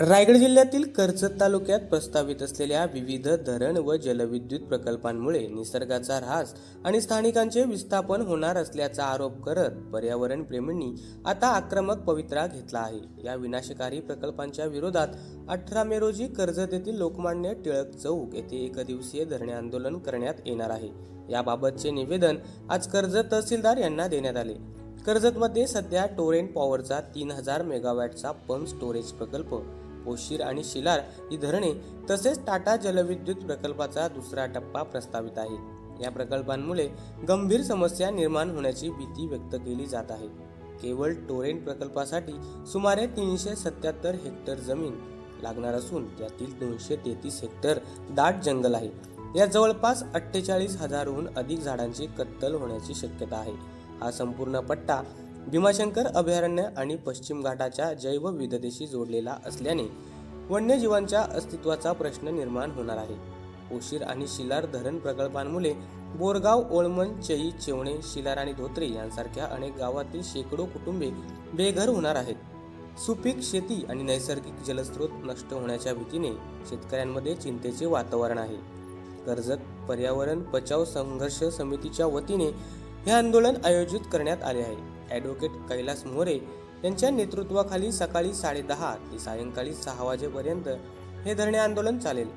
रायगड जिल्ह्यातील कर्जत तालुक्यात प्रस्तावित असलेल्या विविध धरण व जलविद्युत प्रकल्पांमुळे निसर्गाचा ऱ्हास आणि स्थानिकांचे विस्थापन होणार असल्याचा आरोप करत पर्यावरण प्रेमींनी आता आक्रमक पवित्रा घेतला आहे। या विनाशकारी प्रकल्पांच्या विरोधात 18 मे रोजी कर्जत येथील लोकमान्य टिळक चौक येथे एकदिवसीय धरणे आंदोलन करण्यात येणार आहे। याबाबतचे निवेदन आज कर्जत तहसीलदार यांना देण्यात आले। कर्जतमध्ये सध्या टोरेंट पॉवरचा 3000 मेगावॅटचा पंप स्टोरेज प्रकल्प, पोशीर आणि शिलार ही धरणे तसेच टाटा जलविद्युत प्रकल्पाचा दुसरा टप्पा प्रस्तावित आहे। या प्रकल्पांमुळे गंभीर समस्या निर्माण होण्याची भीती व्यक्त केली जात आहे। केवळ टोरेंट प्रकल्पासाठी सुमारे 377 हेक्टर जमीन लागणार असून त्यातील 233 हेक्टर दाट जंगल आहे। या जवळपास 48,000हून अधिक झाडांची कत्तल होण्याची शक्यता आहे। हा संपूर्ण पट्टा भीमाशंकर अभयारण्य आणि पश्चिम घाटाच्या जैवविविधतेशी जोडलेला असल्याने वन्यजीवांच्या अस्तित्वाचा प्रश्न निर्माण होणार आहे। पोशीर आणि शिलार धरण प्रकल्पांमुळे बोरगाव, ओळमन, चई, चेवणे, शिलार आणि धोत्रे यांसारख्या अनेक गावातील शेकडो कुटुंबे बेघर होणार आहेत। सुपीक शेती आणि नैसर्गिक जलस्रोत नष्ट होण्याच्या भीतीने शेतकऱ्यांमध्ये चिंतेचे वातावरण आहे। कर्जत पर्यावरण बचाव संघर्ष समितीच्या वतीने हे आंदोलन आयोजित करण्यात आले आहे। ॲडव्होकेट कैलास मोरे यांच्या नेतृत्वाखाली सकाळी 10:30 ते सायंकाळी 6 वाजेपर्यंत हे धरणे आंदोलन चालेल।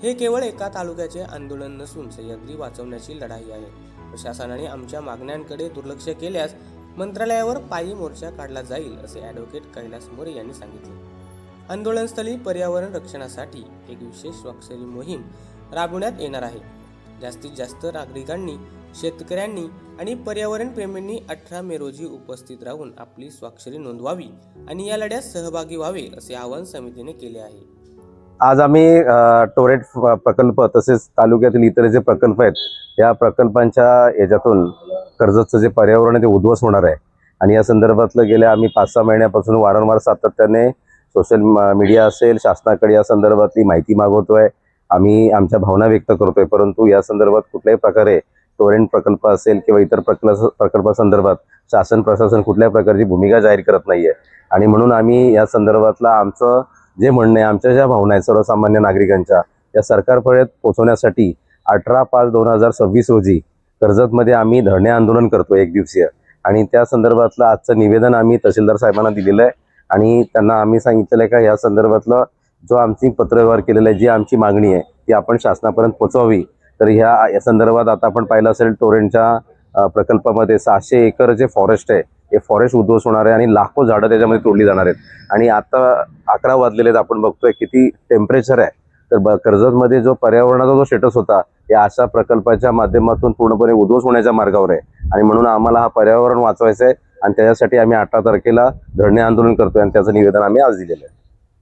हे केवळ एका तालुक्याचे आंदोलन नसून सह्याद्री वाचवण्याची लढाई आहे। प्रशासनाने आमच्या मागण्यांकडे दुर्लक्ष केल्यास मंत्रालयावर पायी मोर्चा काढला जाईल, असे ॲडव्होकेट कैलास मोरे यांनी सांगितले। आंदोलनस्थळी पर्यावरण रक्षणासाठी एक विशेष स्वाक्षरी मोहीम राबवण्यात येणार आहे। जास्तीत जास्त नागरिकांनी, शेतकऱ्यांनी आणि पर्यावरण प्रेमींनी 18 मे रोजी उपस्थित राहून आपली स्वाक्षरी नोंदवावी आणि या लढ्यात सहभागी व्हावे, असे आवाहन समितीने केले आहे। आज आम्ही टोरेंट प्रकल्प तसेच तालुक्यातील इतर जे प्रकल्प आहेत या प्रकल्पांच्या याच्यातून कर्जतचं जे पर्यावरण आहे ते उद्ध्वस्त होणार आहे आणि या संदर्भातलं गेल्या आम्ही 5-6 महिन्यापासून वारंवार सातत्याने सोशल मीडिया असेल शासनाकडे या संदर्भातली माहिती मागवतोय। आम्ही आमच्या भावना व्यक्त करतोय, परंतु या संदर्भात कुठल्याही प्रकारे टोरेंट प्रकल्प असेल किंवा इतर प्रकल्पासंदर्भात शासन प्रशासन कुठल्याही प्रकारची भूमिका जाहीर करत नाहीये आणि म्हणून आम्ही या संदर्भातला आमचं जे म्हणणं आहे, आमच्या ज्या भावना आहेत सर्वसामान्य नागरिकांच्या या सरकारपर्यंत पोहोचवण्यासाठी 18/5/2026 रोजी कर्जतमध्ये आम्ही धरणे आंदोलन करतोय एक दिवसीय आणि त्या संदर्भातलं आजचं निवेदन आम्ही तहसीलदार साहेबांना दिलेलं आहे आणि त्यांना आम्ही सांगितलेलं आहे का या संदर्भातलं जो आमची पत्रव्यवहार केलेला आहे, जी आमची मागणी आहे ती आपण शासनापर्यंत पोहोचवावी। तर या संदर्भात आता आपण पाहिलं असेल टोरेंटच्या प्रकल्पामध्ये 600 एकर जे फॉरेस्ट आहे हे फॉरेस्ट उद्ध्वस्त होणार आहे आणि लाखो झाडं त्याच्यामध्ये तोडली जाणार आहेत आणि आता 11 वाजलेले आहेत, आपण बघतोय किती टेम्परेचर आहे। तर कर्जतमध्ये जो पर्यावरणाचा जो स्टेटस होता या अशा प्रकल्पाच्या माध्यमातून पूर्णपणे उद्ध्वस्त होण्याच्या मार्गावर आहे आणि म्हणून आम्हाला हा पर्यावरण वाचवायचं आहे आणि त्याच्यासाठी आम्ही 18 तारखेला धरणे आंदोलन करतोय आणि त्याचं निवेदन आम्ही आज दिलेलं आहे।